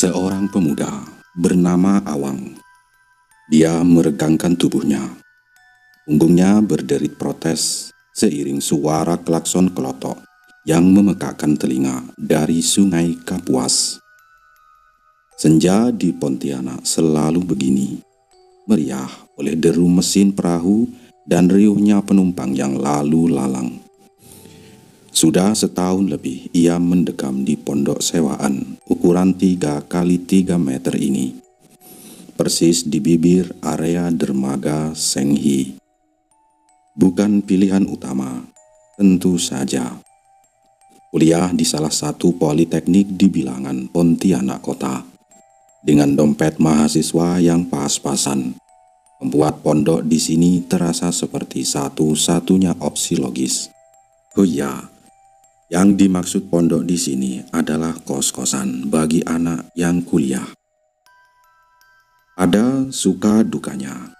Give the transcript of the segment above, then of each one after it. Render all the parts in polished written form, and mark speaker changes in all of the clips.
Speaker 1: seorang pemuda bernama Awang. Dia meregangkan tubuhnya. Punggungnya berderit protes seiring suara klakson kelotok yang memekakkan telinga dari Sungai Kapuas. Senja di Pontianak selalu begini, meriah oleh deru mesin perahu dan riuhnya penumpang yang lalu lalang. Sudah setahun lebih ia mendekam di pondok sewaan ukuran 3 kali 3 meter ini, persis di bibir area dermaga Senghi. Bukan pilihan utama, tentu saja. Kuliah di salah satu politeknik di bilangan Pontianak Kota, dengan dompet mahasiswa yang pas-pasan, membuat pondok di sini terasa seperti satu-satunya opsi logis. Oh ya, yang dimaksud pondok di sini adalah kos-kosan bagi anak yang kuliah. Ada suka dukanya.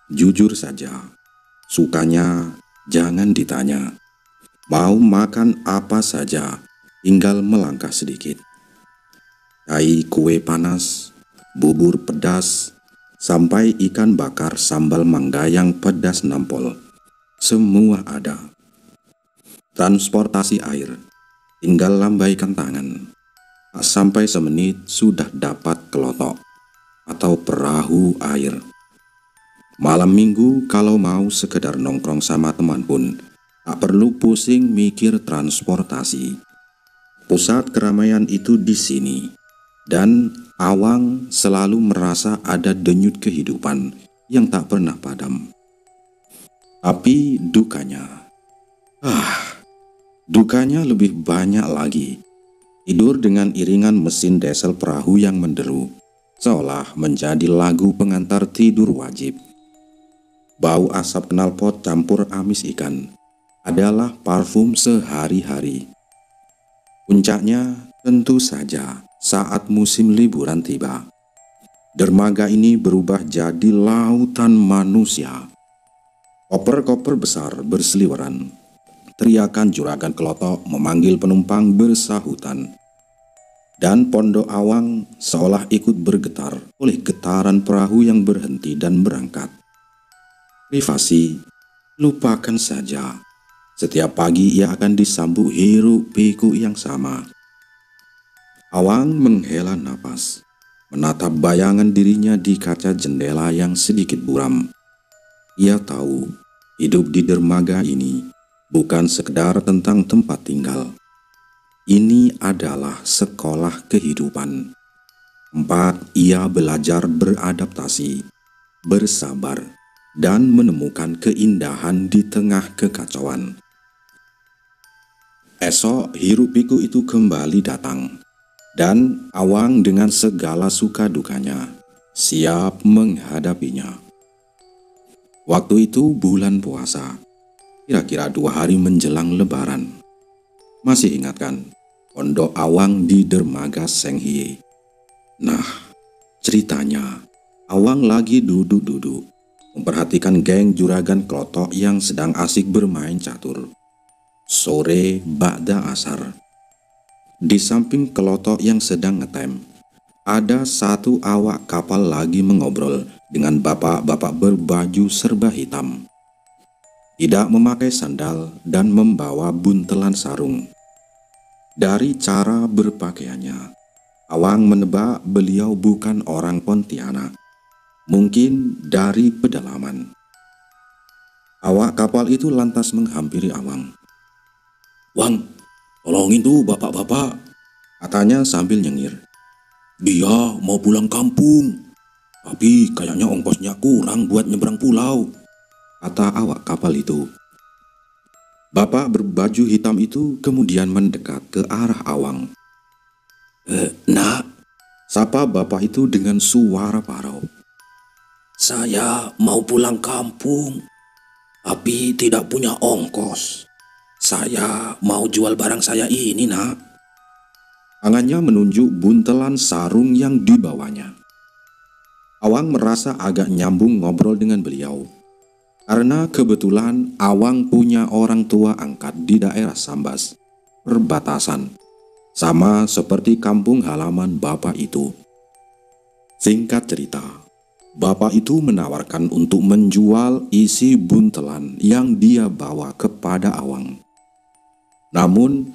Speaker 1: Jujur saja, sukanya jangan ditanya. Mau makan apa saja, tinggal melangkah sedikit. Cai kue panas, bubur pedas, sampai ikan bakar sambal mangga yang pedas nampol. Semua ada. Transportasi air, tinggal lambaikan tangan. Tak sampai semenit sudah dapat kelotok atau perahu air. Malam minggu kalau mau sekedar nongkrong sama teman pun, tak perlu pusing mikir transportasi. Pusat keramaian itu di sini, dan Awang selalu merasa ada denyut kehidupan yang tak pernah padam. Tapi dukanya lebih banyak lagi. Tidur dengan iringan mesin diesel perahu yang menderu, seolah menjadi lagu pengantar tidur wajib. Bau asap knalpot campur amis ikan adalah parfum sehari-hari. Puncaknya tentu saja saat musim liburan tiba. Dermaga ini berubah jadi lautan manusia. Koper-koper besar berseliweran. Teriakan juragan kelotok memanggil penumpang bersahutan. Dan pondok Awang seolah ikut bergetar oleh getaran perahu yang berhenti dan berangkat. Privasi, lupakan saja. Setiap pagi ia akan disambut hiruk-pikuk yang sama. Awang menghela napas, menatap bayangan dirinya di kaca jendela yang sedikit buram. Ia tahu hidup di dermaga ini bukan sekedar tentang tempat tinggal. Ini adalah sekolah kehidupan. Tempat ia belajar beradaptasi, bersabar, dan menemukan keindahan di tengah kekacauan. Esok hiruk-pikuk itu kembali datang, dan Awang dengan segala suka dukanya siap menghadapinya. Waktu itu bulan puasa, kira-kira 2 hari menjelang lebaran. Masih ingat kan, pondok Awang di dermaga Senghi? Nah, ceritanya, Awang lagi duduk-duduk memperhatikan geng juragan kelotok yang sedang asik bermain catur. Sore ba'da asar. Di samping kelotok yang sedang ngetem, ada satu awak kapal lagi mengobrol dengan bapak-bapak berbaju serba hitam. Tidak memakai sandal dan membawa buntelan sarung. Dari cara berpakaiannya, Awang menebak beliau bukan orang Pontianak. Mungkin dari pedalaman. Awak kapal itu lantas menghampiri Awang. "Wang, tolongin tuh bapak-bapak," katanya sambil nyengir. "Dia mau pulang kampung, tapi kayaknya ongkosnya kurang buat nyebrang pulau," kata awak kapal itu. Bapak berbaju hitam itu kemudian mendekat ke arah Awang. "Nak," sapa bapak itu dengan suara parau. "Saya mau pulang kampung, tapi tidak punya ongkos. Saya mau jual barang saya ini, Nak." Tangannya menunjuk buntelan sarung yang dibawanya. Awang merasa agak nyambung ngobrol dengan beliau, karena kebetulan Awang punya orang tua angkat di daerah Sambas, perbatasan, sama seperti kampung halaman bapak itu. Singkat cerita, bapak itu menawarkan untuk menjual isi buntelan yang dia bawa kepada Awang. Namun,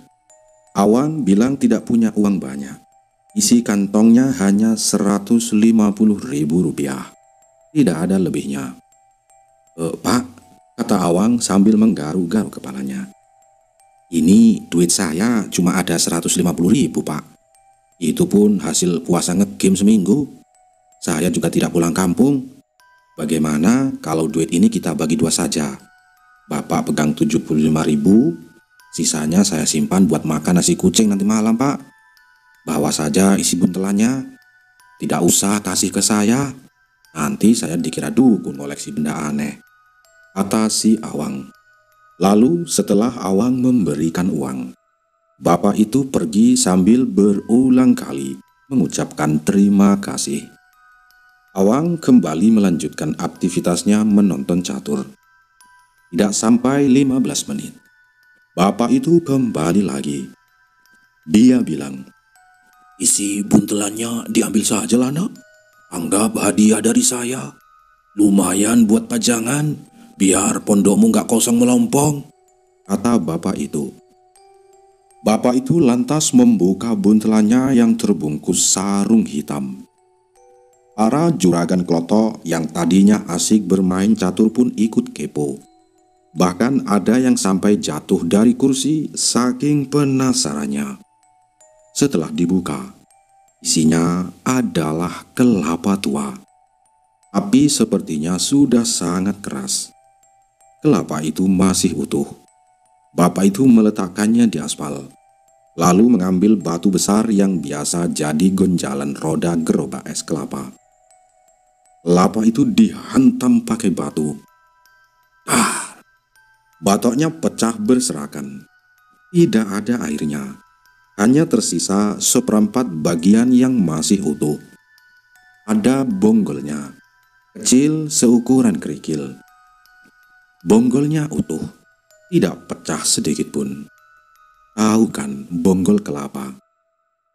Speaker 1: Awang bilang tidak punya uang banyak. Isi kantongnya hanya Rp150.000. Tidak ada lebihnya. Pak, kata Awang sambil menggaruk-garuk kepalanya. Ini duit saya cuma ada 150.000, Pak. Itu pun hasil puasa nge-game seminggu. Saya juga tidak pulang kampung. Bagaimana kalau duit ini kita bagi dua saja? Bapak pegang 75.000, sisanya saya simpan buat makan nasi kucing nanti malam, Pak. Bawa saja isi buntelannya. Tidak usah kasih ke saya. Nanti saya dikira dukun koleksi benda aneh, kata si Awang. Lalu setelah Awang memberikan uang, bapak itu pergi sambil berulang kali mengucapkan terima kasih. Awang kembali melanjutkan aktivitasnya menonton catur. Tidak sampai 15 menit, bapak itu kembali lagi. Dia bilang, isi buntelannya diambil saja lah, Nak. Anggap hadiah dari saya. Lumayan buat pajangan, biar pondokmu gak kosong melompong, kata bapak itu. Bapak itu lantas membuka buntelannya yang terbungkus sarung hitam. Para juragan klotok yang tadinya asik bermain catur pun ikut kepo. Bahkan ada yang sampai jatuh dari kursi saking penasarannya. Setelah dibuka, isinya adalah kelapa tua. Api sepertinya sudah sangat keras. Kelapa itu masih utuh. Bapak itu meletakkannya di aspal, lalu mengambil batu besar yang biasa jadi gonjalan roda gerobak es kelapa. Kelapa itu dihantam pakai batu. Batoknya pecah berserakan. Tidak ada airnya. Hanya tersisa seperempat bagian yang masih utuh. Ada bonggolnya, kecil seukuran kerikil. Bonggolnya utuh, tidak pecah sedikit pun. Tahu kan bonggol kelapa?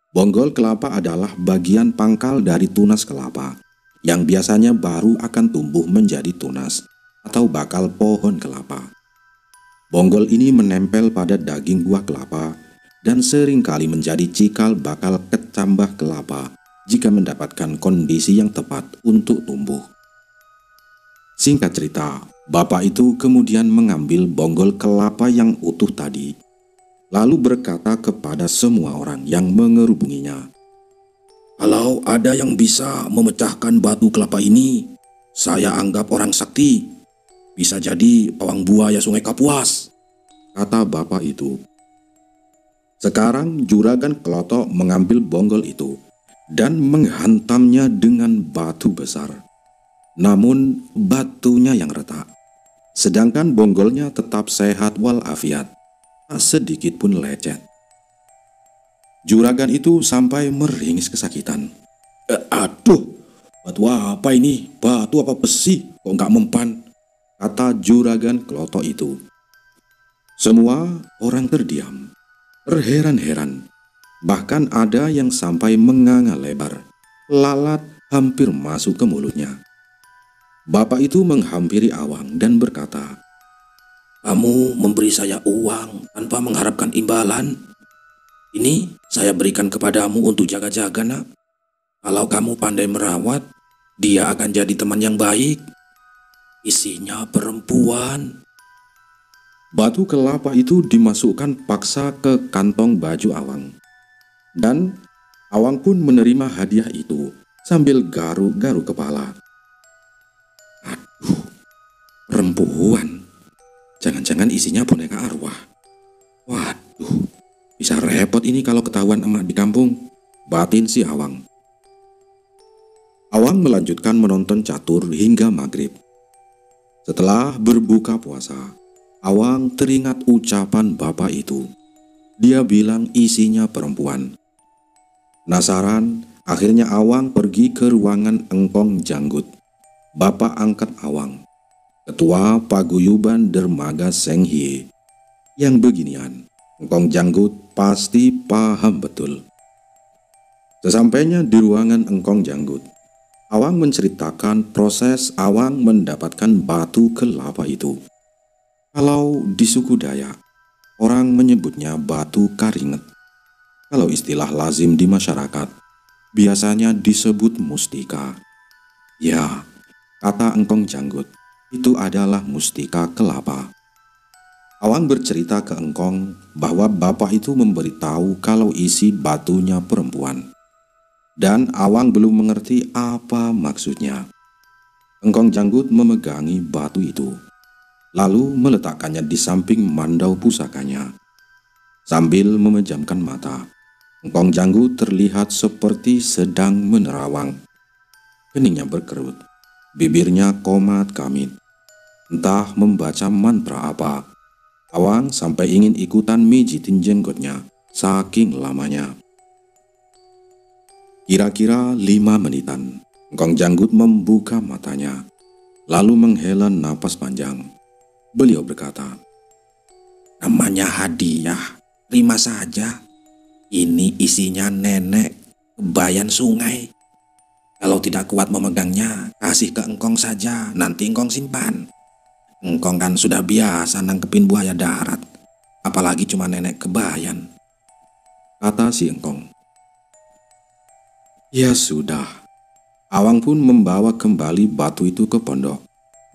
Speaker 1: Bonggol kelapa adalah bagian pangkal dari tunas kelapa, yang biasanya baru akan tumbuh menjadi tunas atau bakal pohon kelapa. Bonggol ini menempel pada daging buah kelapa dan seringkali menjadi cikal bakal kecambah kelapa jika mendapatkan kondisi yang tepat untuk tumbuh. Singkat cerita, bapak itu kemudian mengambil bonggol kelapa yang utuh tadi, lalu berkata kepada semua orang yang mengerubunginya, "Kalau ada yang bisa memecahkan batu kelapa ini, saya anggap orang sakti. Bisa jadi pawang buaya Sungai Kapuas," kata bapak itu. Sekarang juragan klotok mengambil bonggol itu dan menghantamnya dengan batu besar. Namun batunya yang retak, sedangkan bonggolnya tetap sehat walafiat, tak sedikit pun lecet. Juragan itu sampai meringis kesakitan. Aduh, batu apa ini? Batu apa besi? Kok nggak mempan?" kata juragan klotok itu. Semua orang terdiam, terheran-heran. Bahkan ada yang sampai menganga lebar. Lalat hampir masuk ke mulutnya. Bapak itu menghampiri Awang dan berkata, "Kamu memberi saya uang tanpa mengharapkan imbalan. Ini saya berikan kepadamu untuk jaga-jaga, Nak. Kalau kamu pandai merawat, dia akan jadi teman yang baik. Isinya perempuan." Batu kelapa itu dimasukkan paksa ke kantong baju Awang. Dan Awang pun menerima hadiah itu sambil garuk-garuk kepala. Aduh, perempuan. Jangan-jangan isinya boneka arwah. Waduh, bisa repot ini kalau ketahuan emak di kampung, batin si Awang. Awang melanjutkan menonton catur hingga maghrib. Setelah berbuka puasa, Awang teringat ucapan bapak itu. Dia bilang isinya perempuan. Penasaran, akhirnya Awang pergi ke ruangan Engkong Janggut, bapak angkat Awang, ketua paguyuban dermaga Senghie. Yang beginian, Engkong Janggut pasti paham betul. Sesampainya di ruangan Engkong Janggut, Awang menceritakan proses Awang mendapatkan batu kelapa itu. Kalau di suku Dayak, orang menyebutnya batu karinget. Kalau istilah lazim di masyarakat, biasanya disebut mustika. Ya, kata Engkong Janggut, itu adalah mustika kelapa. Awang bercerita ke Engkong bahwa bapak itu memberitahu kalau isi batunya perempuan. Dan Awang belum mengerti apa maksudnya. Engkong Janggut memegangi batu itu, lalu meletakkannya di samping mandau pusakanya. Sambil memejamkan mata, Engkong Janggut terlihat seperti sedang menerawang. Keningnya berkerut, bibirnya komat-kamit. Entah membaca mantra apa. Awang sampai ingin ikutan mijitin jenggotnya, saking lamanya. Kira-kira 5 menitan, Engkong Janggut membuka matanya, lalu menghela napas panjang. Beliau berkata, "Namanya hadiah, terima saja. Ini isinya nenek kebayan sungai. Kalau tidak kuat memegangnya, kasih ke Engkong saja, nanti Engkong simpan. Engkong kan sudah biasa nangkepin buaya darat, apalagi cuma nenek kebayan," kata si Engkong. Ya sudah, Awang pun membawa kembali batu itu ke pondok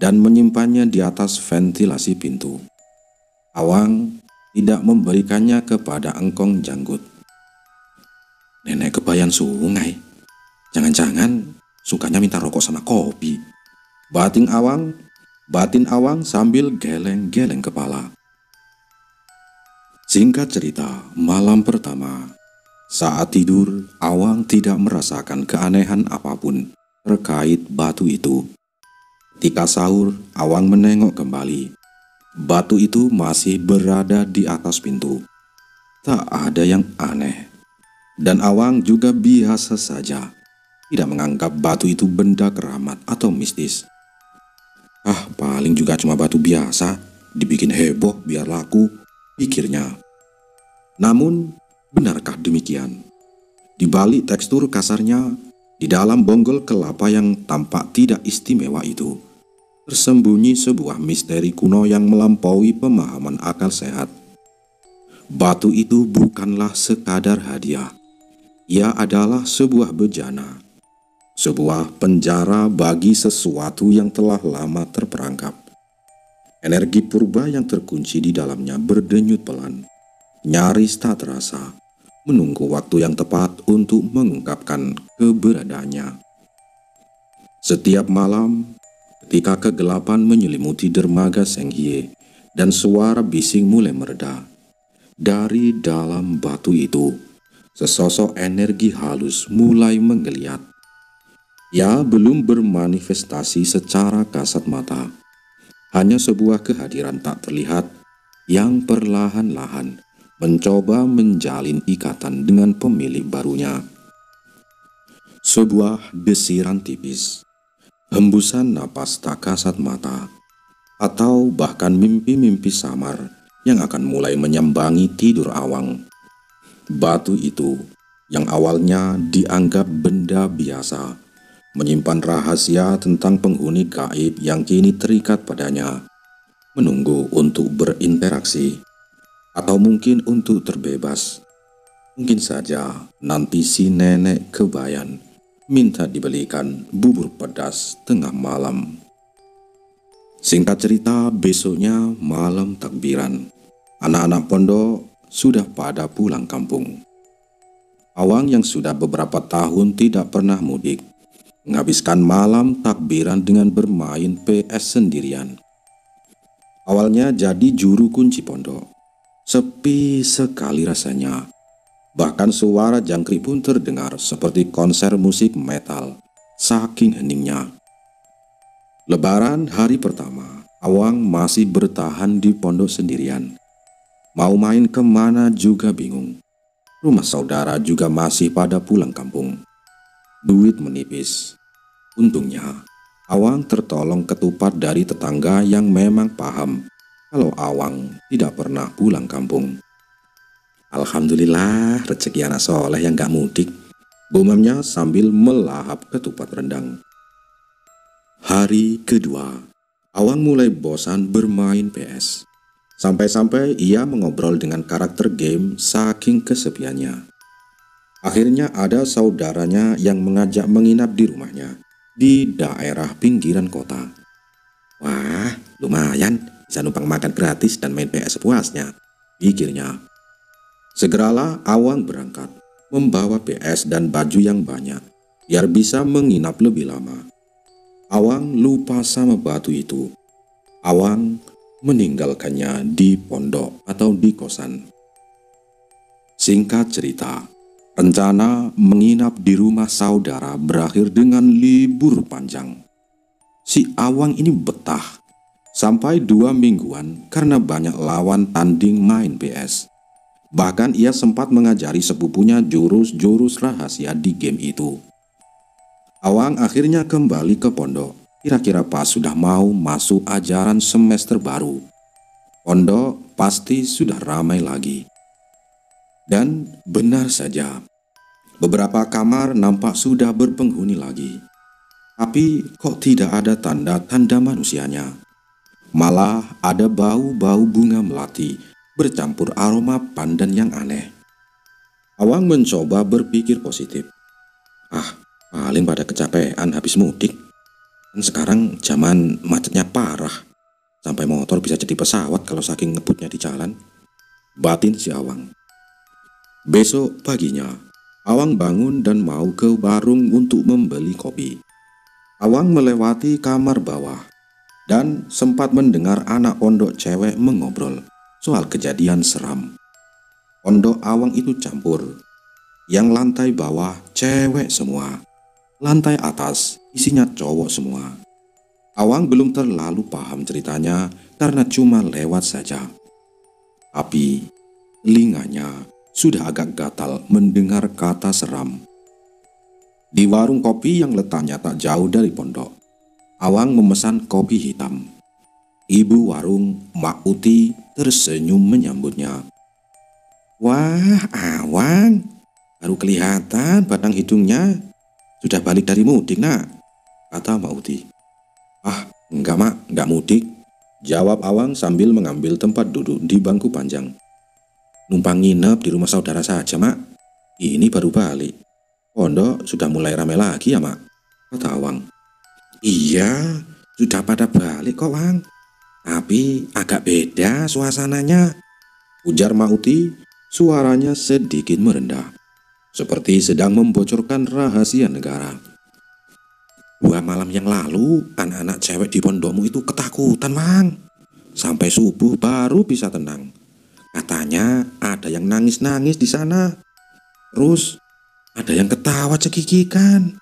Speaker 1: dan menyimpannya di atas ventilasi pintu. Awang tidak memberikannya kepada Engkong Janggut. Nenek kebayan sungai, jangan-jangan sukanya minta rokok sama kopi. Batin Awang sambil geleng-geleng kepala. Singkat cerita, malam pertama, saat tidur, Awang tidak merasakan keanehan apapun terkait batu itu. Ketika sahur, Awang menengok kembali. Batu itu masih berada di atas pintu. Tak ada yang aneh. Dan Awang juga biasa saja, tidak menganggap batu itu benda keramat atau mistis. Paling juga cuma batu biasa, dibikin heboh biar laku, pikirnya. Namun, benarkah demikian? Di balik tekstur kasarnya, di dalam bonggol kelapa yang tampak tidak istimewa itu, tersembunyi sebuah misteri kuno yang melampaui pemahaman akal sehat. Batu itu bukanlah sekadar hadiah. Ia adalah sebuah bejana, sebuah penjara bagi sesuatu yang telah lama terperangkap. Energi purba yang terkunci di dalamnya berdenyut pelan, nyaris tak terasa, menunggu waktu yang tepat untuk mengungkapkan keberadaannya. Setiap malam, ketika kegelapan menyelimuti dermaga Senghye dan suara bising mulai mereda, dari dalam batu itu, sesosok energi halus mulai menggeliat. Ia belum bermanifestasi secara kasat mata, hanya sebuah kehadiran tak terlihat yang perlahan-lahan mencoba menjalin ikatan dengan pemilik barunya. Sebuah desiran tipis, hembusan napas tak kasat mata, atau bahkan mimpi-mimpi samar yang akan mulai menyambangi tidur Awang. Batu itu yang awalnya dianggap benda biasa, menyimpan rahasia tentang penghuni gaib yang kini terikat padanya, menunggu untuk berinteraksi, atau mungkin untuk terbebas. Mungkin saja nanti si nenek kebayan minta dibelikan bubur pedas tengah malam. Singkat cerita, besoknya malam takbiran, anak-anak pondok sudah pada pulang kampung. Awang yang sudah beberapa tahun tidak pernah mudik, menghabiskan malam takbiran dengan bermain PS sendirian. Awalnya jadi juru kunci pondok. Sepi sekali rasanya. Bahkan suara jangkrik pun terdengar seperti konser musik metal, saking heningnya. Lebaran hari pertama, Awang masih bertahan di pondok sendirian. Mau main kemana juga bingung. Rumah saudara juga masih pada pulang kampung. Duit menipis. Untungnya, Awang tertolong ketupat dari tetangga yang memang paham kalau Awang tidak pernah pulang kampung. Alhamdulillah, rezeki anak soleh yang gak mudik. gumamnya sambil melahap ketupat rendang. Hari kedua, Awang mulai bosan bermain PS. Sampai-sampai ia mengobrol dengan karakter game saking kesepiannya. Akhirnya ada saudaranya yang mengajak menginap di rumahnya di daerah pinggiran kota. Wah, lumayan, bisa numpang makan gratis dan main PS sepuasnya, pikirnya. Segeralah Awang berangkat, membawa PS dan baju yang banyak, biar bisa menginap lebih lama. Awang lupa sama batu itu. Awang meninggalkannya di pondok atau di kosan. Singkat cerita, rencana menginap di rumah saudara berakhir dengan libur panjang. Si Awang ini betah sampai 2 mingguan karena banyak lawan tanding main PS. Bahkan ia sempat mengajari sepupunya jurus-jurus rahasia di game itu. Awang akhirnya kembali ke pondok. Kira-kira pas sudah mau masuk ajaran semester baru. Pondok pasti sudah ramai lagi. Dan benar saja, beberapa kamar nampak sudah berpenghuni lagi. Tapi kok tidak ada tanda-tanda manusianya. Malah ada bau-bau bunga melati bercampur aroma pandan yang aneh. Awang mencoba berpikir positif. Paling pada kecapean habis mudik. Dan sekarang zaman macetnya parah. Sampai motor bisa jadi pesawat kalau saking ngebutnya di jalan. Batin si Awang. Besok paginya, Awang bangun dan mau ke warung untuk membeli kopi. Awang melewati kamar bawah dan sempat mendengar anak pondok cewek mengobrol soal kejadian seram. Pondok Awang itu campur. Yang lantai bawah cewek semua. Lantai atas isinya cowok semua. Awang belum terlalu paham ceritanya karena cuma lewat saja. Tapi telinganya sudah agak gatal mendengar kata seram. Di warung kopi yang letaknya tak jauh dari pondok, Awang memesan kopi hitam. Ibu warung, Mak Uti, tersenyum menyambutnya. Wah, Awang, baru kelihatan batang hidungnya. Sudah balik dari mudik, nak, kata Mak Uti. Enggak, Mak, enggak mudik, jawab Awang sambil mengambil tempat duduk di bangku panjang. Numpang nginep di rumah saudara saja, Mak. Ini baru balik. Pondok sudah mulai ramai lagi ya, Mak, kata Awang. Iya, sudah pada balik kok, Wang. Tapi agak beda suasananya, ujar Mak Uti, suaranya sedikit merendah. Seperti sedang membocorkan rahasia negara. 2 malam yang lalu, anak-anak cewek di pondokmu itu ketakutan, Mang. Sampai subuh baru bisa tenang. Katanya ada yang nangis-nangis di sana. Terus ada yang ketawa cekikikan,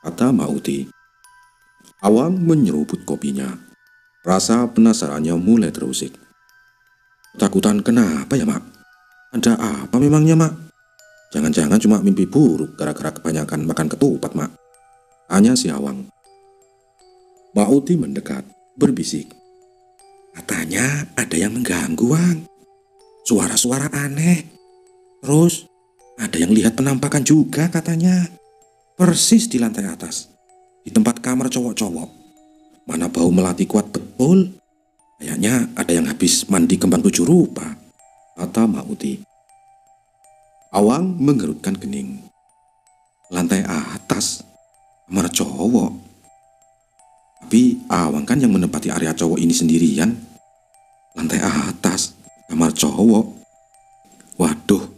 Speaker 1: kata Mak Uti. Awang menyeruput kopinya. Rasa penasarannya mulai terusik. Ketakutan kenapa ya, Mak? Ada apa memangnya, Mak? Jangan-jangan cuma mimpi buruk gara-gara kebanyakan makan ketupat, Mak, tanya si Awang. Mak Uti mendekat, berbisik. Katanya ada yang mengganggu, Wang. Suara-suara aneh. Terus ada yang lihat penampakan juga katanya. Persis di lantai atas, di tempat kamar cowok-cowok. Mana bau melati kuat betul. Kayaknya ada yang habis mandi kembang 7 rupa, kata Mak Uti. Awang mengerutkan kening. Lantai atas, kamar cowok. Tapi Awang kan yang menempati area cowok ini sendirian. Lantai atas, kamar cowok. Waduh,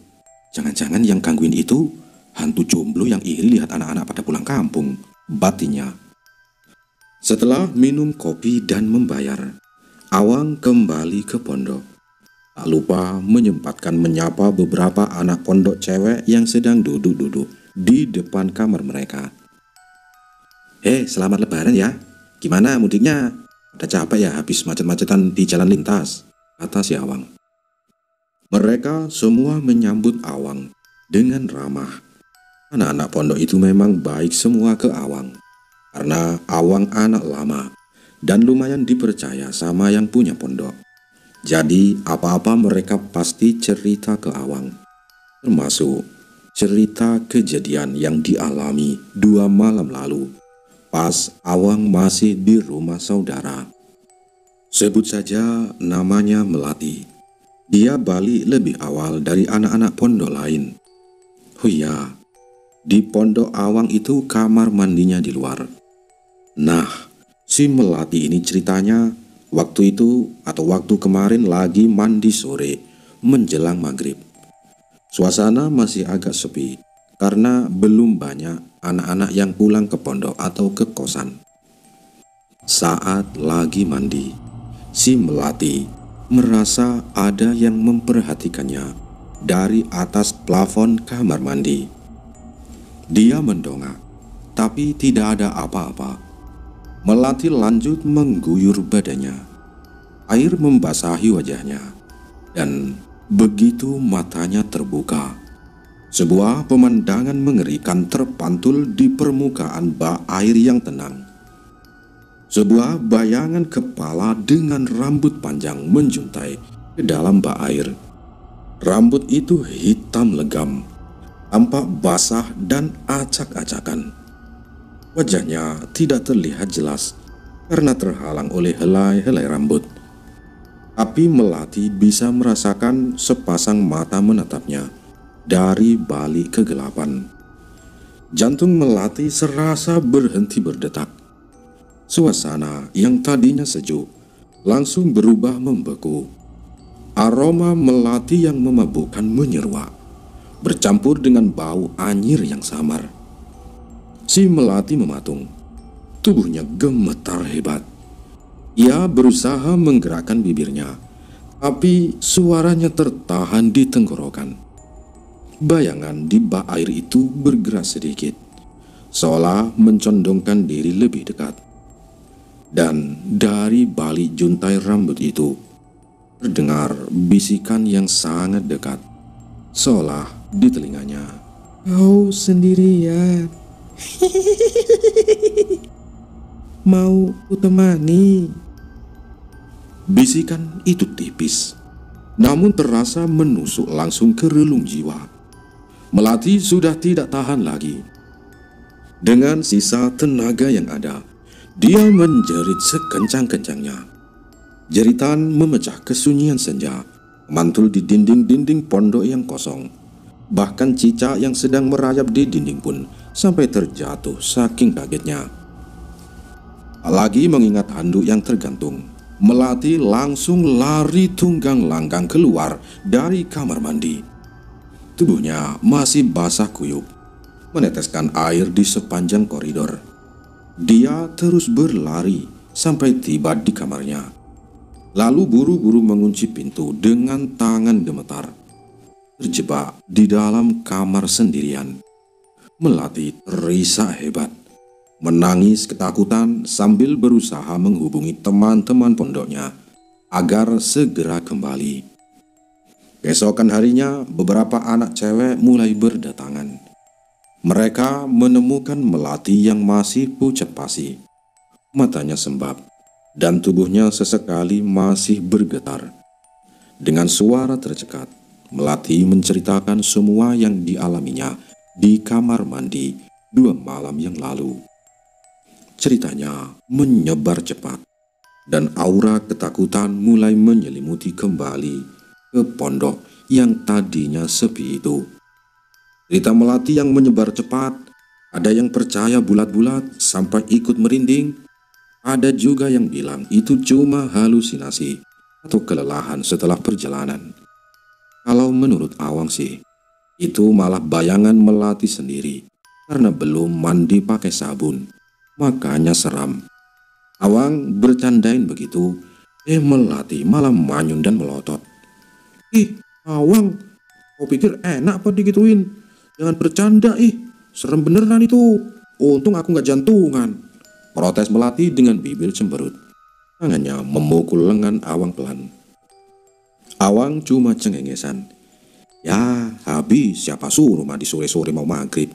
Speaker 1: jangan-jangan yang gangguin itu hantu jomblo yang iri lihat anak-anak pada pulang kampung, batinnya. Setelah minum kopi dan membayar, Awang kembali ke pondok. Tak lupa menyempatkan menyapa beberapa anak pondok cewek yang sedang duduk-duduk di depan kamar mereka. Selamat lebaran ya. Gimana mudiknya? Udah capek ya habis macet-macetan di jalan lintas, kata si Awang. Mereka semua menyambut Awang dengan ramah. Anak-anak pondok itu memang baik semua ke Awang. Karena Awang anak lama dan lumayan dipercaya sama yang punya pondok. Jadi apa-apa mereka pasti cerita ke Awang. Termasuk cerita kejadian yang dialami 2 malam lalu pas Awang masih di rumah saudara. Sebut saja namanya Melati. Dia balik lebih awal dari anak-anak pondok lain. Oh iya, di pondok Awang itu kamar mandinya di luar. Nah, si Melati ini ceritanya waktu itu atau waktu kemarin lagi mandi sore menjelang maghrib. Suasana masih agak sepi karena belum banyak anak-anak yang pulang ke pondok atau ke kosan. Saat lagi mandi, si Melati merasa ada yang memperhatikannya dari atas plafon kamar mandi. Dia mendongak, tapi tidak ada apa-apa. Melati lanjut mengguyur badannya. Air membasahi wajahnya, dan begitu matanya terbuka, sebuah pemandangan mengerikan terpantul di permukaan bak air yang tenang. Sebuah bayangan kepala dengan rambut panjang menjuntai ke dalam bak air. Rambut itu hitam legam, tampak basah dan acak-acakan. Wajahnya tidak terlihat jelas karena terhalang oleh helai-helai rambut. Tapi Melati bisa merasakan sepasang mata menatapnya dari balik kegelapan. Jantung Melati serasa berhenti berdetak. Suasana yang tadinya sejuk langsung berubah membeku. Aroma Melati yang memabukkan menyeruak, bercampur dengan bau anyir yang samar. Si Melati mematung. Tubuhnya gemetar hebat. Ia berusaha menggerakkan bibirnya, tapi suaranya tertahan di tenggorokan. Bayangan di bak air itu bergerak sedikit, seolah mencondongkan diri lebih dekat. Dan dari balik juntai rambut itu, terdengar bisikan yang sangat dekat, seolah di telinganya. "Kau sendirian. Mau kutemani?" Bisikan itu tipis, namun terasa menusuk langsung ke relung jiwa. Melati sudah tidak tahan lagi. Dengan sisa tenaga yang ada, dia menjerit sekencang-kencangnya. Jeritan memecah kesunyian senja, mantul di dinding-dinding pondok yang kosong. Bahkan cicak yang sedang merayap di dinding pun sampai terjatuh saking kagetnya. Lagi mengingat handuk yang tergantung, Melati langsung lari tunggang langgang keluar dari kamar mandi. Tubuhnya masih basah kuyup, meneteskan air di sepanjang koridor. Dia terus berlari sampai tiba di kamarnya, lalu buru-buru mengunci pintu dengan tangan gemetar. Terjebak di dalam kamar sendirian, Melati terisak hebat, menangis ketakutan sambil berusaha menghubungi teman-teman pondoknya agar segera kembali. Keesokan harinya, beberapa anak cewek mulai berdatangan. Mereka menemukan Melati yang masih pucat pasi, matanya sembab, dan tubuhnya sesekali masih bergetar. Dengan suara tercekat, Melati menceritakan semua yang dialaminya di kamar mandi 2 malam yang lalu. Ceritanya menyebar cepat, dan aura ketakutan mulai menyelimuti kembali ke pondok yang tadinya sepi itu. Cerita Melati yang menyebar cepat, ada yang percaya bulat-bulat sampai ikut merinding, ada juga yang bilang itu cuma halusinasi atau kelelahan setelah perjalanan. Kalau menurut Awang sih, itu malah bayangan Melati sendiri karena belum mandi pakai sabun, makanya seram. Awang bercandain begitu, Melati malah manyun dan melotot. "Ih, Awang, kau pikir enak apa digituin? Jangan bercanda, serem beneran itu. Untung aku gak jantungan," protes Melati dengan bibir cemberut. Tangannya memukul lengan Awang pelan. Awang cuma cengengesan. "Ya, habis siapa suruh mandi sore-sore mau maghrib?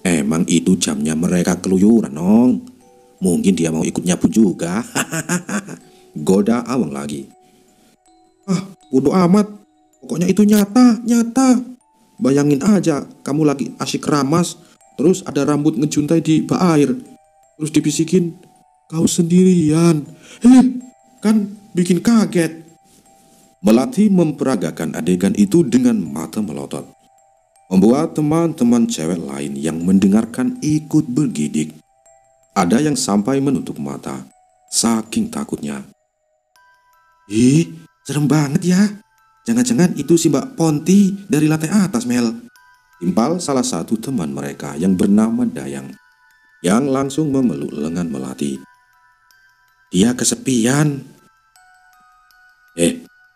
Speaker 1: Emang itu jamnya mereka keluyuran, Nong. Mungkin dia mau ikut nyapu juga." Goda Awang lagi. "Ah, bodo amat. Pokoknya itu nyata. bayangin aja kamu lagi asyik keramas, terus ada rambut ngejuntai di bak air. Terus dibisikin, kau sendirian. Kan bikin kaget. Melati memperagakan adegan itu dengan mata melotot, membuat teman-teman cewek lain yang mendengarkan ikut bergidik. Ada yang sampai menutup mata, saking takutnya. Ih, serem banget ya. Jangan-jangan itu si Mbak Ponti dari lantai atas, Mel. Timpal salah satu teman mereka yang bernama Dayang, yang langsung memeluk lengan Melati. Dia kesepian.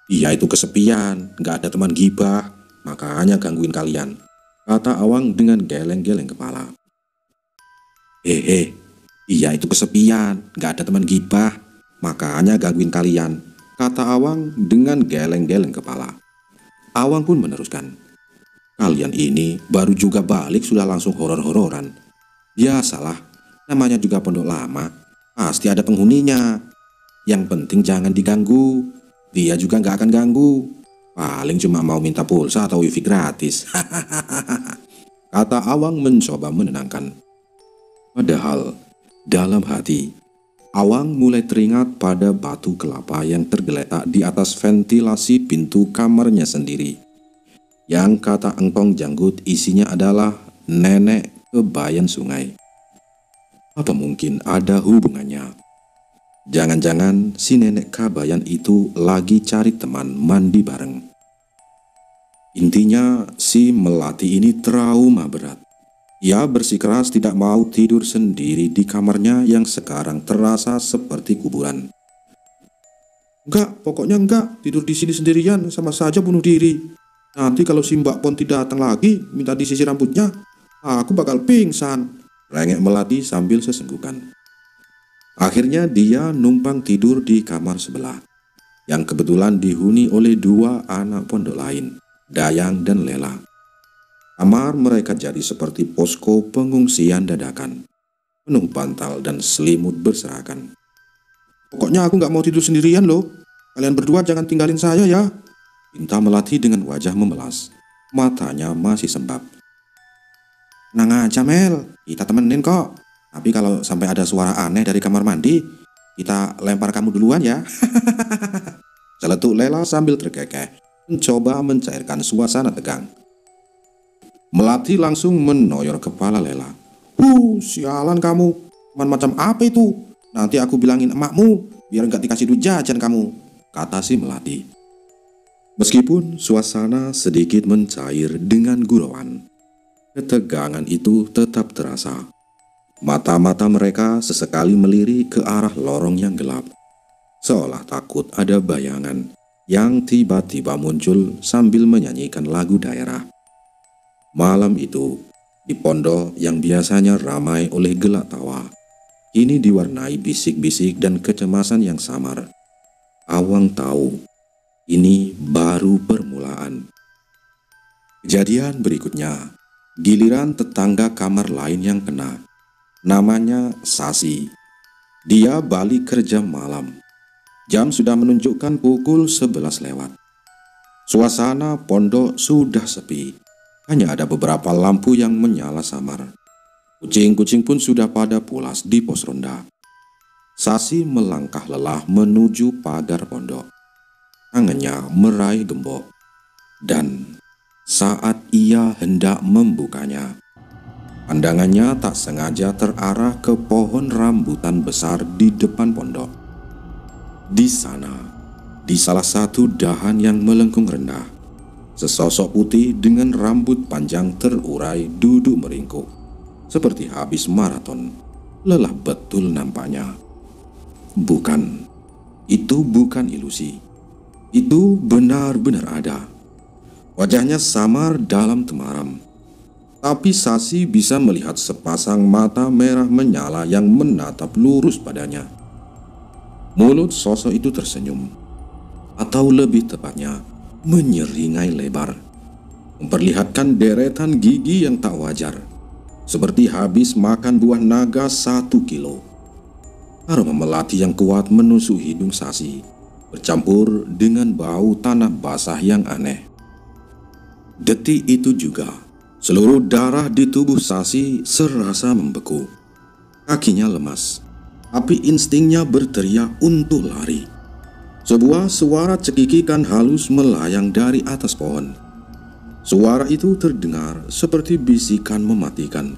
Speaker 1: Dia itu kesepian, gak ada teman gibah, makanya gangguin kalian, kata Awang dengan geleng-geleng kepala. Dia itu kesepian, gak ada teman gibah, makanya gangguin kalian, kata Awang dengan geleng-geleng kepala. Awang pun meneruskan, kalian ini baru juga balik sudah langsung horor-hororan. Biasalah, namanya juga pondok lama, pasti ada penghuninya. Yang penting jangan diganggu. Dia juga gak akan ganggu, paling cuma mau minta pulsa atau wifi gratis. Kata Awang mencoba menenangkan. Padahal dalam hati Awang mulai teringat pada batu kelapa yang tergeletak di atas ventilasi pintu kamarnya sendiri, yang kata Engkong Janggut isinya adalah nenek kebayan sungai. Apa mungkin ada hubungannya? Jangan-jangan si nenek kabayan itu lagi cari teman mandi bareng. Intinya si Melati ini trauma berat. Ia bersikeras tidak mau tidur sendiri di kamarnya yang sekarang terasa seperti kuburan. Pokoknya enggak, tidur di sini sendirian sama saja bunuh diri. Nanti kalau si Mbak Ponti datang lagi minta disisir rambutnya, aku bakal pingsan, rengek Melati sambil sesenggukan. Akhirnya dia numpang tidur di kamar sebelah, yang kebetulan dihuni oleh dua anak pondok lain, Dayang dan Lela. Kamar mereka jadi seperti posko pengungsian dadakan, penuh bantal dan selimut berserakan. Pokoknya aku gak mau tidur sendirian loh, kalian berdua jangan tinggalin saya ya, pinta Melati dengan wajah memelas, matanya masih sembab. Tenang aja Mel, kita temenin kok. Tapi kalau sampai ada suara aneh dari kamar mandi, kita lempar kamu duluan ya. Celetuk Lela sambil terkekeh, mencoba mencairkan suasana tegang. Melati langsung menoyor kepala Lela. Sialan kamu, teman macam apa itu? Nanti aku bilangin emakmu, biar gak dikasih duit jajan kamu, kata si Melati. Meskipun suasana sedikit mencair dengan gurauan, ketegangan itu tetap terasa. Mata-mata mereka sesekali melirik ke arah lorong yang gelap, seolah takut ada bayangan yang tiba-tiba muncul sambil menyanyikan lagu daerah. Malam itu, di pondok yang biasanya ramai oleh gelak tawa, kini diwarnai bisik-bisik dan kecemasan yang samar. Awang tahu, ini baru permulaan. Kejadian berikutnya, giliran tetangga kamar lain yang kena. Namanya Sasi. Dia balik kerja malam. Jam sudah menunjukkan pukul 11 lewat. Suasana pondok sudah sepi. Hanya ada beberapa lampu yang menyala samar. Kucing-kucing pun sudah pada pulas di pos ronda. Sasi melangkah lelah menuju pagar pondok. Tangannya meraih gembok. Dan saat ia hendak membukanya, pandangannya tak sengaja terarah ke pohon rambutan besar di depan pondok. Di sana, di salah satu dahan yang melengkung rendah, sesosok putih dengan rambut panjang terurai duduk meringkuk, seperti habis maraton. Lelah betul nampaknya. Bukan, itu bukan ilusi. Itu benar-benar ada. Wajahnya samar dalam temaram. Tapi Sasi bisa melihat sepasang mata merah menyala yang menatap lurus padanya. Mulut sosok itu tersenyum, atau lebih tepatnya menyeringai lebar, memperlihatkan deretan gigi yang tak wajar, seperti habis makan buah naga 1 kilo. Aroma melati yang kuat menusuk hidung Sasi, bercampur dengan bau tanah basah yang aneh. Detik itu juga, seluruh darah di tubuh Sasi serasa membeku. Kakinya lemas, tapi instingnya berteriak untuk lari. Sebuah suara cekikikan halus melayang dari atas pohon. Suara itu terdengar seperti bisikan mematikan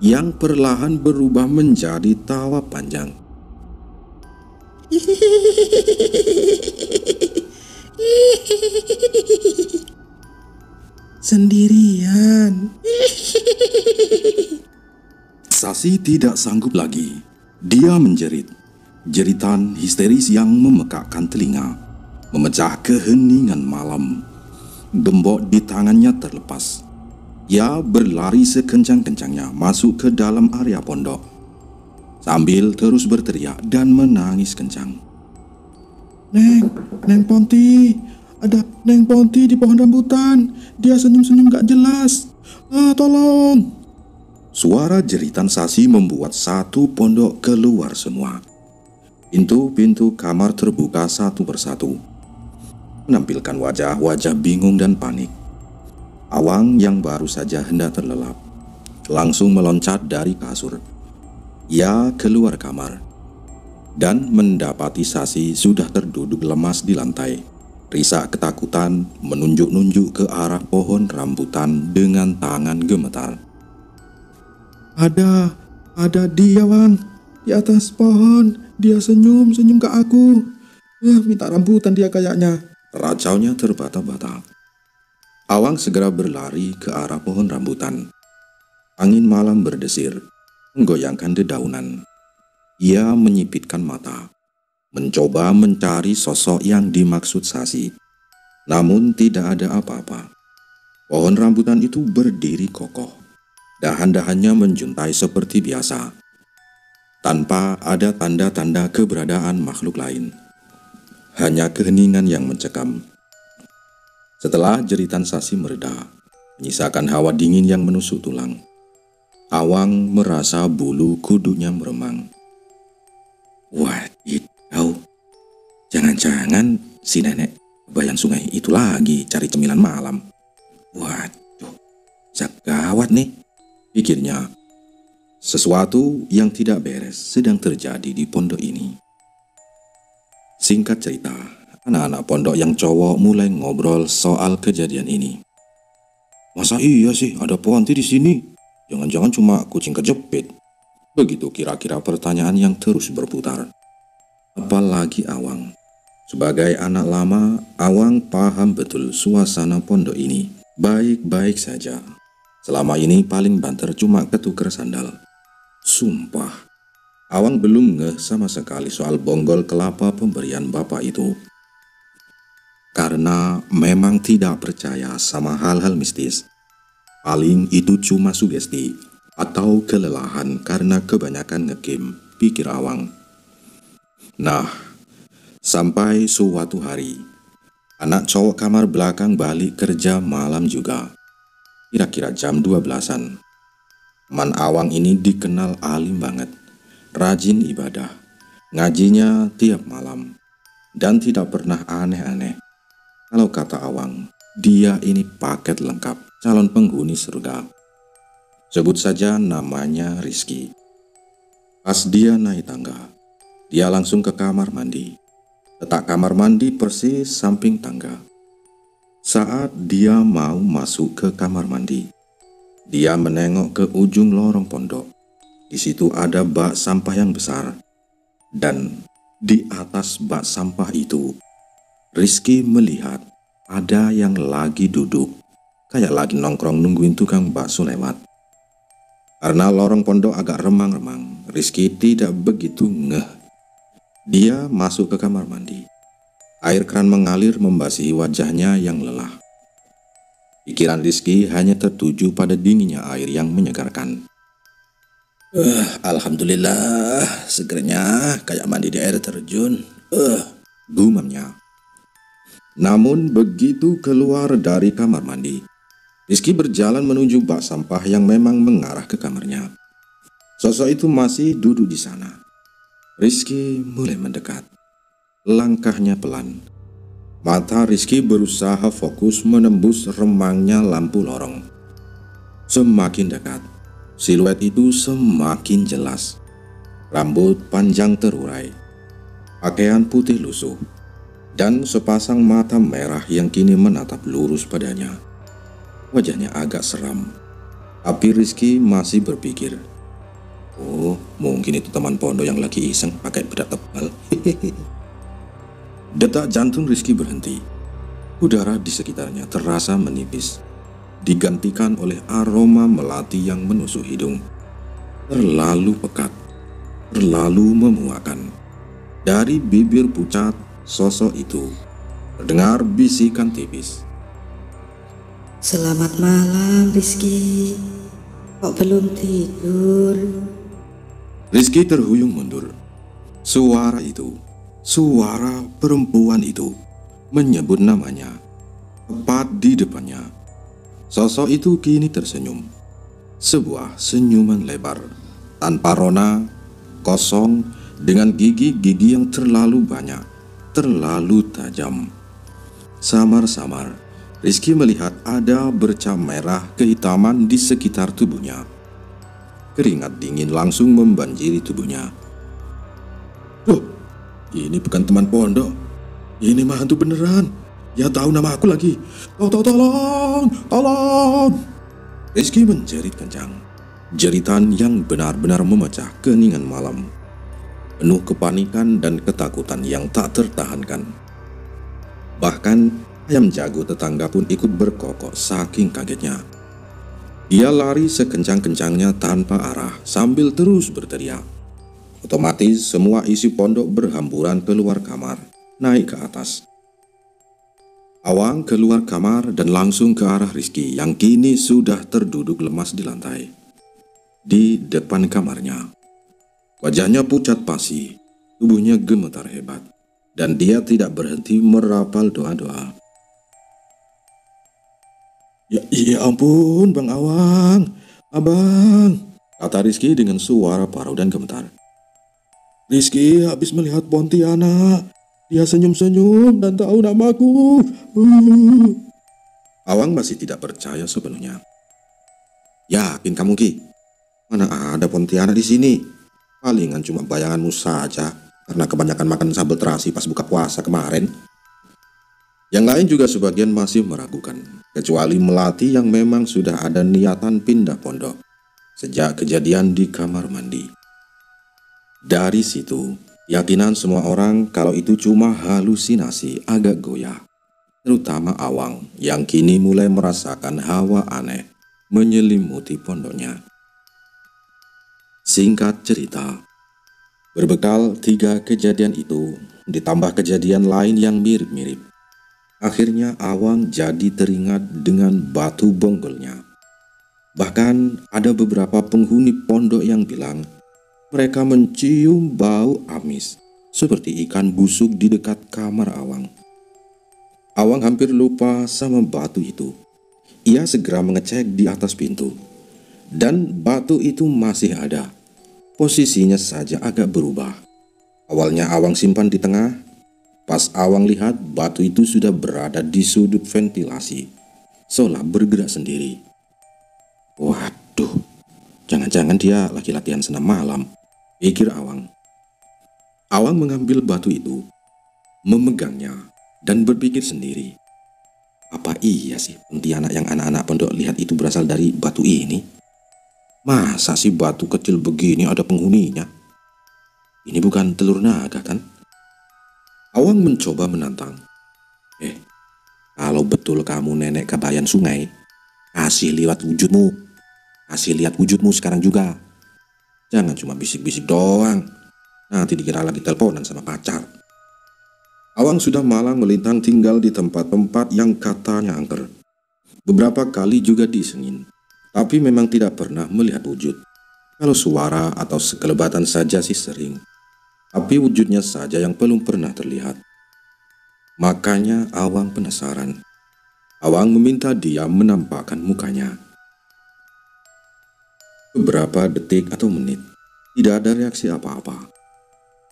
Speaker 1: yang perlahan berubah menjadi tawa panjang.
Speaker 2: Sendirian.
Speaker 1: Sasi tidak sanggup lagi. Dia menjerit. Jeritan histeris yang memekakkan telinga, memecah keheningan malam. Gembok di tangannya terlepas. Ia berlari sekencang-kencangnya masuk ke dalam area pondok, sambil terus berteriak dan menangis kencang.
Speaker 2: Neng Ponti, ada Neng Ponti di pohon rambutan. Dia senyum-senyum gak jelas. Tolong.
Speaker 1: Suara jeritan Sasi membuat satu pondok keluar semua. Pintu-pintu kamar terbuka satu persatu, menampilkan wajah-wajah bingung dan panik. Awang yang baru saja hendak terlelap langsung meloncat dari kasur. Ia keluar kamar dan mendapati Sasi sudah terduduk lemas di lantai. Risa ketakutan menunjuk-nunjuk ke arah pohon rambutan dengan tangan gemetar.
Speaker 2: Ada dia, Wang, di atas pohon. Dia senyum-senyum ke aku. Minta rambutan dia kayaknya.
Speaker 1: Racaunya terbata-bata. Awang segera berlari ke arah pohon rambutan. Angin malam berdesir, menggoyangkan dedaunan. Ia menyipitkan mata, mencoba mencari sosok yang dimaksud Sasi. Namun tidak ada apa-apa. Pohon rambutan itu berdiri kokoh. Dahan-dahannya menjuntai seperti biasa, tanpa ada tanda-tanda keberadaan makhluk lain. Hanya keheningan yang mencekam. Setelah jeritan Sasi mereda, menyisakan hawa dingin yang menusuk tulang, Awang merasa bulu kudunya meremang. Wadidaw, jangan-jangan si nenek bayan sungai itu lagi cari cemilan malam. Waduh, gawat nih, pikirnya. Sesuatu yang tidak beres sedang terjadi di pondok ini. Singkat cerita, anak-anak pondok yang cowok mulai ngobrol soal kejadian ini. Masa iya sih ada Ponti di sini? Jangan-jangan cuma kucing kejepit. Begitu kira-kira pertanyaan yang terus berputar. Apalagi Awang. Sebagai anak lama, Awang paham betul suasana pondok ini. Baik-baik saja. Selama ini paling banter cuma ketuker sandal. Sumpah, Awang belum ngeh sama sekali soal bonggol kelapa pemberian bapak itu. Karena memang tidak percaya sama hal-hal mistis. Paling itu cuma sugesti atau kelelahan karena kebanyakan ngegame, pikir Awang. Nah, sampai suatu hari, anak cowok kamar belakang balik kerja malam juga. Kira-kira jam 12-an. Man Awang ini dikenal alim banget, rajin ibadah, ngajinya tiap malam, dan tidak pernah aneh-aneh. Kalau kata Awang, dia ini paket lengkap calon penghuni surga. Sebut saja namanya Rizky. Pas dia naik tangga, dia langsung ke kamar mandi. Letak kamar mandi persis samping tangga. Saat dia mau masuk ke kamar mandi, dia menengok ke ujung lorong pondok. Di situ ada bak sampah yang besar. Dan di atas bak sampah itu, Rizky melihat ada yang lagi duduk, kayak lagi nongkrong nungguin tukang bakso lewat. Karena lorong pondok agak remang-remang, Rizky tidak begitu ngeh. Dia masuk ke kamar mandi. Air keran mengalir membasahi wajahnya yang lelah. Pikiran Rizky hanya tertuju pada dinginnya air yang menyegarkan. Alhamdulillah, segernya kayak mandi di air terjun. Gumamnya. Namun begitu keluar dari kamar mandi, Rizky berjalan menuju bak sampah yang memang mengarah ke kamarnya. Sosok itu masih duduk di sana. Rizky mulai mendekat. Langkahnya pelan. Mata Rizky berusaha fokus menembus remangnya lampu lorong. Semakin dekat, siluet itu semakin jelas. Rambut panjang terurai, pakaian putih lusuh, dan sepasang mata merah yang kini menatap lurus padanya. Wajahnya agak seram, tapi Rizky masih berpikir, oh, mungkin itu teman pondok yang lagi iseng pakai bedak tebal. Detak jantung Rizky berhenti. Udara di sekitarnya terasa menipis, digantikan oleh aroma melati yang menusuk hidung. Terlalu pekat, terlalu memuakan. Dari bibir pucat sosok itu terdengar bisikan tipis.
Speaker 3: Selamat malam, Rizky. Kok belum tidur?
Speaker 1: Rizky terhuyung mundur. Suara itu, suara perempuan itu menyebut namanya tepat di depannya. Sosok itu kini tersenyum. Sebuah senyuman lebar, tanpa rona, kosong, dengan gigi-gigi yang terlalu banyak, terlalu tajam. Samar-samar, Rizky melihat ada bercak merah kehitaman di sekitar tubuhnya. Keringat dingin langsung membanjiri tubuhnya. Loh, ini bukan teman pondok. Ini mah hantu beneran. Ya tahu nama aku lagi. Tolong, tolong. Rizky menjerit kencang. Jeritan yang benar-benar memecah keheningan malam. Penuh kepanikan dan ketakutan yang tak tertahankan. Bahkan ayam jago tetangga pun ikut berkokok saking kagetnya. Dia lari sekencang-kencangnya tanpa arah sambil terus berteriak. Otomatis semua isi pondok berhamburan keluar kamar, naik ke atas. Awang keluar kamar dan langsung ke arah Rizky yang kini sudah terduduk lemas di lantai. Di depan kamarnya, wajahnya pucat pasi, tubuhnya gemetar hebat, dan dia tidak berhenti merapal doa-doa. Ya ampun, Bang Awang, Abang, kata Rizky dengan suara parau dan gemetar. Rizky habis melihat Pontianak. Dia senyum-senyum dan tahu namaku. Awang masih tidak percaya sepenuhnya. Yakin kamu, Ki? Mana ada Pontianak di sini? Palingan cuma bayanganmu saja karena kebanyakan makan sambal terasi pas buka puasa kemarin. Yang lain juga sebagian masih meragukan, kecuali Melati yang memang sudah ada niatan pindah pondok sejak kejadian di kamar mandi. Dari situ, keyakinan semua orang kalau itu cuma halusinasi agak goyah. Terutama Awang yang kini mulai merasakan hawa aneh menyelimuti pondoknya. Singkat cerita, berbekal 3 kejadian itu, ditambah kejadian lain yang mirip-mirip, akhirnya Awang jadi teringat dengan batu bonggolnya. Bahkan ada beberapa penghuni pondok yang bilang mereka mencium bau amis seperti ikan busuk di dekat kamar Awang. Awang hampir lupa sama batu itu. Ia segera mengecek di atas pintu, dan batu itu masih ada. Posisinya saja agak berubah. Awalnya Awang simpan di tengah. Pas Awang lihat, batu itu sudah berada di sudut ventilasi, seolah bergerak sendiri. Waduh, jangan-jangan dia lagi latihan senam malam, pikir Awang. Awang mengambil batu itu, memegangnya, dan berpikir sendiri. Apa iya sih Pontianak yang anak-anak pondok lihat itu berasal dari batu ini? Masa sih batu kecil begini ada penghuninya? Ini bukan telur naga kan? Awang mencoba menantang. Kalau betul kamu nenek kabayan sungai, kasih lihat wujudmu. Kasih lihat wujudmu sekarang juga. Jangan cuma bisik-bisik doang. Nanti dikira lagi teleponan sama pacar. Awang sudah malang melintang tinggal di tempat-tempat yang katanya angker. Beberapa kali juga disengin, tapi memang tidak pernah melihat wujud. Kalau suara atau sekelebatan saja sih sering, tapi wujudnya saja yang belum pernah terlihat. Makanya Awang penasaran. Awang meminta dia menampakkan mukanya. Beberapa detik atau menit, tidak ada reaksi apa-apa.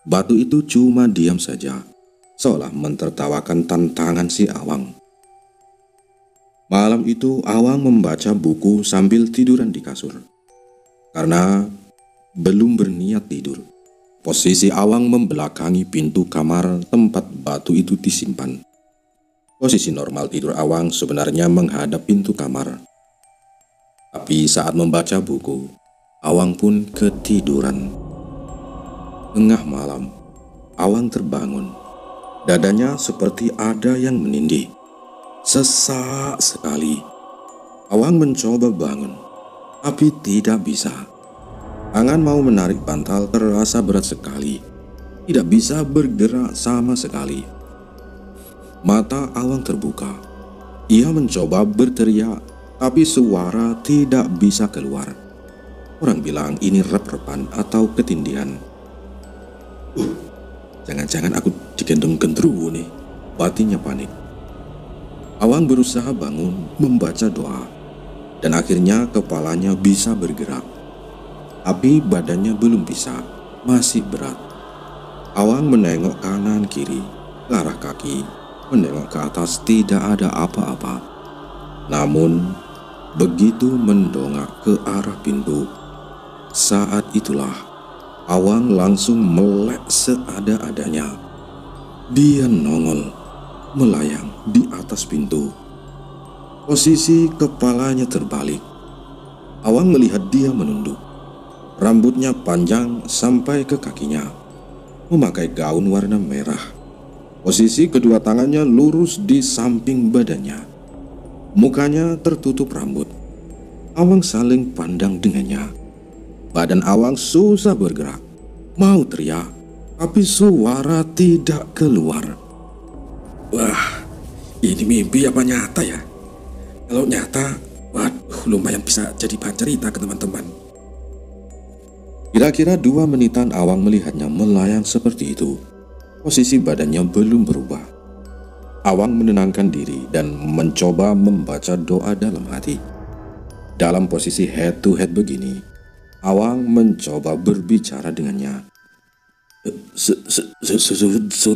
Speaker 1: Batu itu cuma diam saja, seolah mentertawakan tantangan si Awang. Malam itu Awang membaca buku sambil tiduran di kasur. Karena belum berniat tidur, posisi Awang membelakangi pintu kamar tempat batu itu disimpan. Posisi normal tidur Awang sebenarnya menghadap pintu kamar. Tapi saat membaca buku, Awang pun ketiduran. Tengah malam, Awang terbangun. Dadanya seperti ada yang menindih. Sesak sekali. Awang mencoba bangun, tapi tidak bisa. Tangan mau menarik bantal terasa berat sekali. Tidak bisa bergerak sama sekali. Mata Awang terbuka. Ia mencoba berteriak, tapi suara tidak bisa keluar. Orang bilang ini rep-repan atau ketindihan. Jangan-jangan aku digendong genderuwo nih, batinnya panik. Awang berusaha bangun membaca doa, dan akhirnya kepalanya bisa bergerak. Tapi badannya belum bisa, masih berat. Awang menengok kanan kiri, ke arah kaki, menengok ke atas tidak ada apa-apa. Namun, begitu mendongak ke arah pintu, saat itulah Awang langsung melek seada-adanya. Dia nongol, melayang di atas pintu. Posisi kepalanya terbalik. Awang melihat dia menunduk. Rambutnya panjang sampai ke kakinya, memakai gaun warna merah. Posisi kedua tangannya lurus di samping badannya. Mukanya tertutup rambut. Awang saling pandang dengannya. Badan Awang susah bergerak. Mau teriak, tapi suara tidak keluar. Wah, ini mimpi apa nyata ya? Kalau nyata, waduh, lumayan bisa jadi bahan cerita ke teman-teman. Kira-kira 2 menitan Awang melihatnya melayang seperti itu. Posisi badannya belum berubah. Awang menenangkan diri dan mencoba membaca doa dalam hati. Dalam posisi head to head begini, Awang mencoba berbicara dengannya.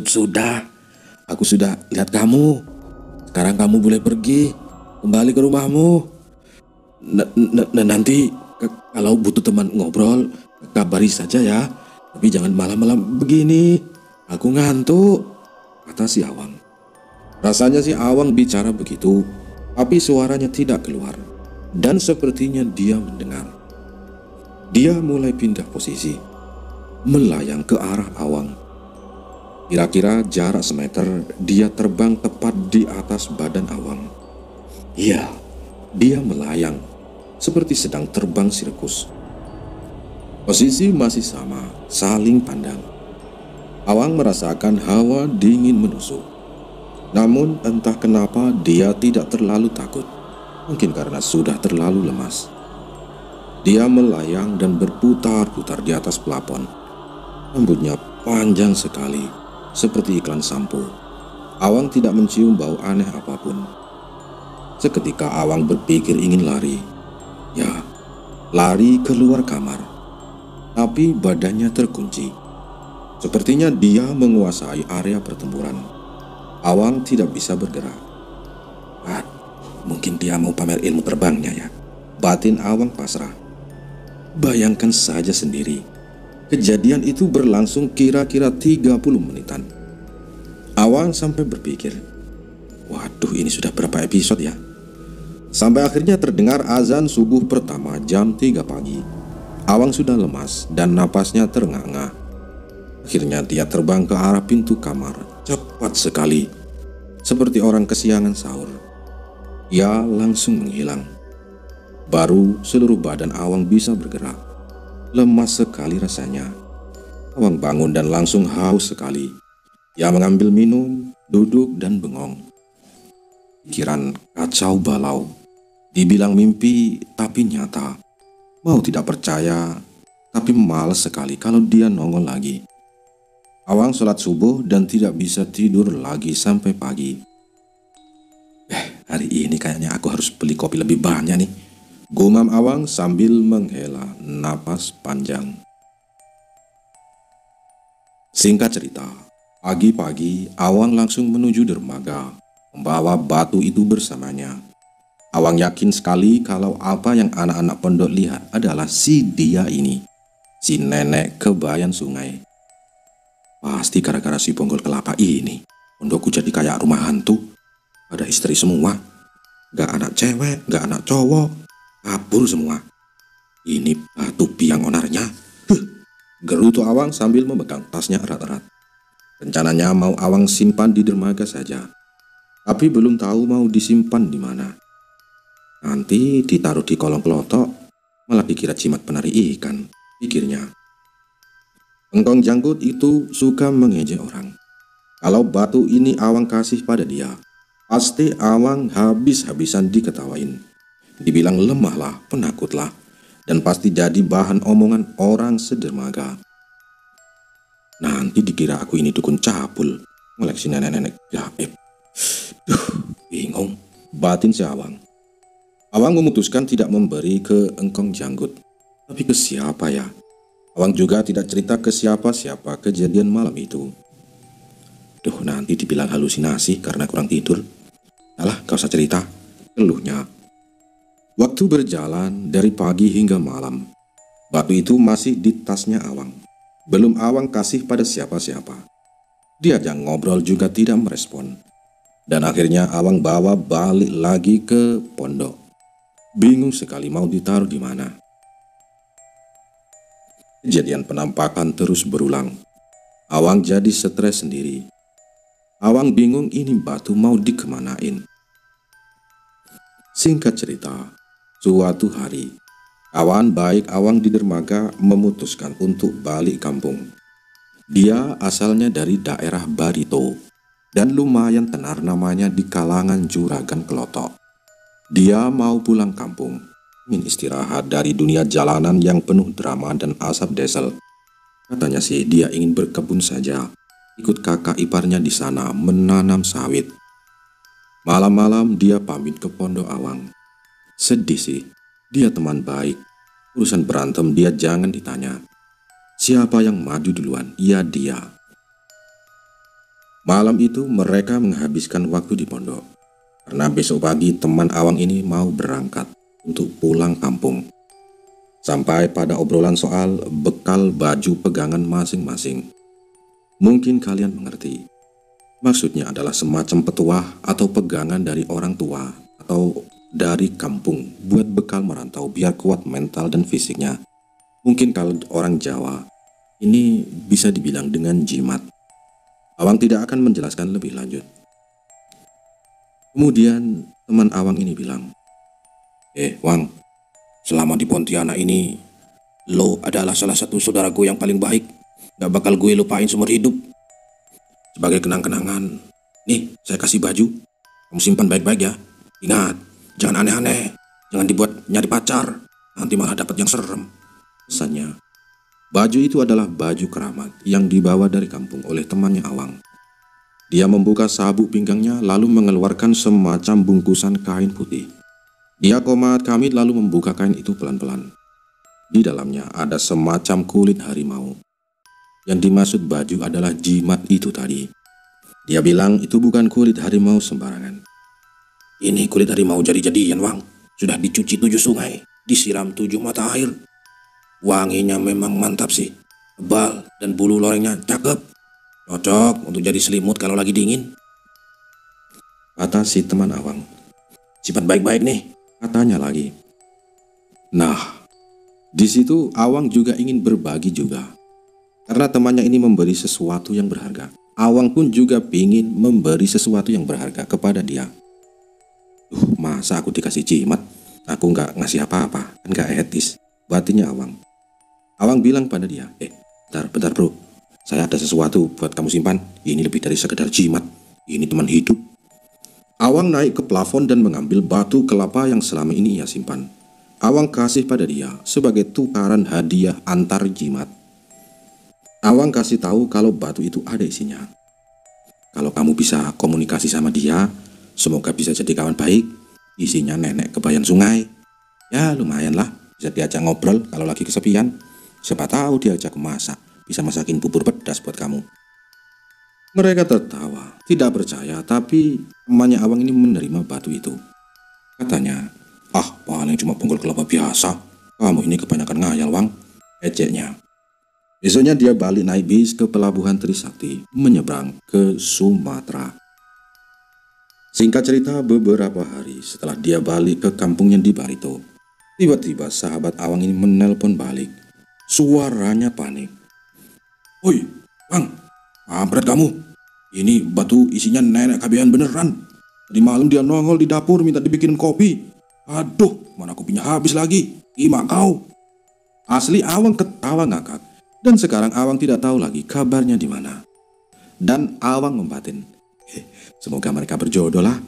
Speaker 1: Sudah, aku sudah lihat kamu. Sekarang kamu boleh pergi, kembali ke rumahmu. Nanti kalau butuh teman ngobrol, kabari saja ya. Tapi jangan malam-malam begini. Aku ngantuk, kata si Awang. Rasanya si Awang bicara begitu, tapi suaranya tidak keluar. Dan sepertinya dia mendengar. Dia mulai pindah posisi, melayang ke arah Awang. Kira-kira jarak semeter, dia terbang tepat di atas badan Awang. Iya, dia melayang, seperti sedang terbang sirkus. Posisi masih sama, saling pandang. Awang merasakan hawa dingin menusuk. Namun entah kenapa dia tidak terlalu takut. Mungkin karena sudah terlalu lemas. Dia melayang dan berputar-putar di atas plafon. Rambutnya panjang sekali, seperti iklan sampo. Awang tidak mencium bau aneh apapun. Seketika Awang berpikir ingin lari. Ya, lari keluar kamar. Tapi badannya terkunci. Sepertinya dia menguasai area pertempuran. Awang tidak bisa bergerak. Mungkin dia mau pamer ilmu terbangnya ya. Batin Awang pasrah. Bayangkan saja sendiri. Kejadian itu berlangsung kira-kira 30 menitan. Awang sampai berpikir, waduh, ini sudah berapa episode ya? Sampai akhirnya terdengar azan subuh pertama jam 3 pagi. Awang sudah lemas dan napasnya terengah-engah. Akhirnya dia terbang ke arah pintu kamar, cepat sekali, seperti orang kesiangan sahur. Ia langsung menghilang. Baru seluruh badan Awang bisa bergerak. Lemas sekali rasanya. Awang bangun dan langsung haus sekali. Ia mengambil minum, duduk dan bengong. Pikiran kacau balau. Dibilang mimpi tapi nyata. Mau tidak percaya, tapi malas sekali kalau dia nongol lagi. Awang sholat subuh dan tidak bisa tidur lagi sampai pagi. Hari ini kayaknya aku harus beli kopi lebih banyak nih, gumam Awang sambil menghela napas panjang. Singkat cerita, Pagi-pagi, Awang langsung menuju dermaga, membawa batu itu bersamanya. Awang yakin sekali kalau apa yang anak-anak pondok lihat adalah si dia ini, si nenek kebayan sungai. Pasti gara-gara si bonggol kelapa ini, pondokku jadi kayak rumah hantu. Ada istri semua, gak anak cewek, gak anak cowok, kabur semua. Ini batu biang onarnya. Gerutu Awang sambil memegang tasnya erat-erat. Rencananya mau Awang simpan di dermaga saja, tapi belum tahu mau disimpan di mana. Nanti ditaruh di kolong kelotok, malah dikira jimat penari ikan, pikirnya. Engkong Janggut itu suka mengejek orang. Kalau batu ini Awang kasih pada dia, pasti Awang habis-habisan diketawain. Dibilang lemah lah, penakut lah, dan pasti jadi bahan omongan orang sedermaga. Nanti dikira aku ini dukun cabul, ngoleksi nenek-nenek gaib. Bingung, batin si Awang. Awang memutuskan tidak memberi ke Engkong Janggut. Tapi ke siapa ya? Awang juga tidak cerita ke siapa-siapa kejadian malam itu. Nanti dibilang halusinasi karena kurang tidur. Alah, gak usah cerita, keluhnya. Waktu berjalan dari pagi hingga malam. Batu itu masih di tasnya Awang. Belum Awang kasih pada siapa-siapa. Diajak ngobrol juga tidak merespon. Dan akhirnya Awang bawa balik lagi ke pondok. Bingung sekali mau ditaruh di mana. Kejadian penampakan terus berulang. Awang jadi stres sendiri. Awang bingung ini batu mau dikemanain. Singkat cerita, suatu hari, kawan baik Awang di dermaga memutuskan untuk balik kampung. Dia asalnya dari daerah Barito dan lumayan tenar namanya di kalangan juragan Kelotok. Dia mau pulang kampung, ingin istirahat dari dunia jalanan yang penuh drama dan asap diesel. Katanya sih dia ingin berkebun saja, ikut kakak iparnya di sana menanam sawit. Malam-malam dia pamit ke pondok Awang. Sedih sih, dia teman baik. Urusan berantem dia jangan ditanya. Siapa yang maju duluan? Ya dia. Malam itu mereka menghabiskan waktu di pondok. Karena besok pagi teman Awang ini mau berangkat untuk pulang kampung. Sampai pada obrolan soal bekal baju pegangan masing-masing. Mungkin kalian mengerti. Maksudnya adalah semacam petuah atau pegangan dari orang tua atau dari kampung buat bekal merantau biar kuat mental dan fisiknya. Mungkin kalau orang Jawa, ini bisa dibilang dengan jimat. Awang tidak akan menjelaskan lebih lanjut. Kemudian teman Awang ini bilang, Wang, selama di Pontianak ini, lo adalah salah satu saudaraku yang paling baik. Gak bakal gue lupain seumur hidup. Sebagai kenang-kenangan, nih saya kasih baju. Kamu simpan baik-baik ya. Ingat, jangan aneh-aneh. Jangan dibuat nyari pacar. Nanti malah dapat yang serem. Pesannya, baju itu adalah baju keramat yang dibawa dari kampung oleh temannya Awang. Dia membuka sabuk pinggangnya lalu mengeluarkan semacam bungkusan kain putih. Dia komat kamit lalu membuka kain itu pelan-pelan. Di dalamnya ada semacam kulit harimau. Yang dimaksud baju adalah jimat itu tadi. Dia bilang itu bukan kulit harimau sembarangan. Ini kulit harimau jadi-jadian, Wang. Sudah dicuci 7 sungai, disiram 7 mata air. Wanginya memang mantap sih. Tebal dan bulu lorengnya cakep. Cocok untuk jadi selimut kalau lagi dingin. Kata si teman Awang. Simpan baik-baik nih, katanya lagi. Nah, di situ Awang juga ingin berbagi juga. Karena temannya ini memberi sesuatu yang berharga. Awang pun juga ingin memberi sesuatu yang berharga kepada dia. Masa aku dikasih jimat? Aku nggak ngasih apa-apa, kan nggak etis, batinnya Awang. Awang bilang pada dia, bentar bro. Saya ada sesuatu buat kamu simpan. Ini lebih dari sekedar jimat. Ini teman hidup. Awang naik ke plafon dan mengambil batu kelapa yang selama ini ia simpan. Awang kasih pada dia sebagai tukaran hadiah antar jimat. Awang kasih tahu kalau batu itu ada isinya. Kalau kamu bisa komunikasi sama dia, semoga bisa jadi kawan baik. Isinya nenek kebayan sungai. Ya lumayan lah, bisa diajak ngobrol kalau lagi kesepian. Siapa tahu diajak masak. Bisa masakin bubur pedas buat kamu. Mereka tertawa, tidak percaya, tapi temannya Awang ini menerima batu itu. Katanya, "Ah, paling cuma punggul kelapa biasa. Kamu ini kebanyakan ngayal, Wang," ejeknya. Besoknya dia balik naik bis ke pelabuhan Trisakti, menyeberang ke Sumatera. Singkat cerita, beberapa hari setelah dia balik ke kampungnya di Barito, tiba-tiba sahabat Awang ini menelpon balik. Suaranya panik. "Woi, Bang, kampret kamu. Ini batu isinya nenek kabehan beneran. Tadi malam dia nongol di dapur minta dibikinin kopi. Aduh, mana kopinya habis lagi. Gimana kau?" Asli Awang ketawa ngakak. Dan sekarang Awang tidak tahu lagi kabarnya di mana. Dan Awang membatin, semoga mereka berjodoh lah.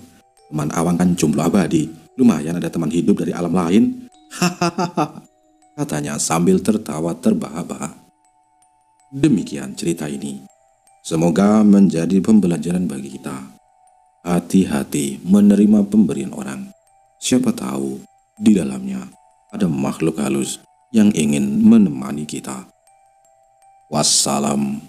Speaker 1: Teman Awang kan jomblo abadi. Lumayan ada teman hidup dari alam lain. Hahaha, katanya sambil tertawa terbahak-bahak. Demikian cerita ini. Semoga menjadi pembelajaran bagi kita. Hati-hati menerima pemberian orang. Siapa tahu di dalamnya ada makhluk halus yang ingin menemani kita. Wassalam.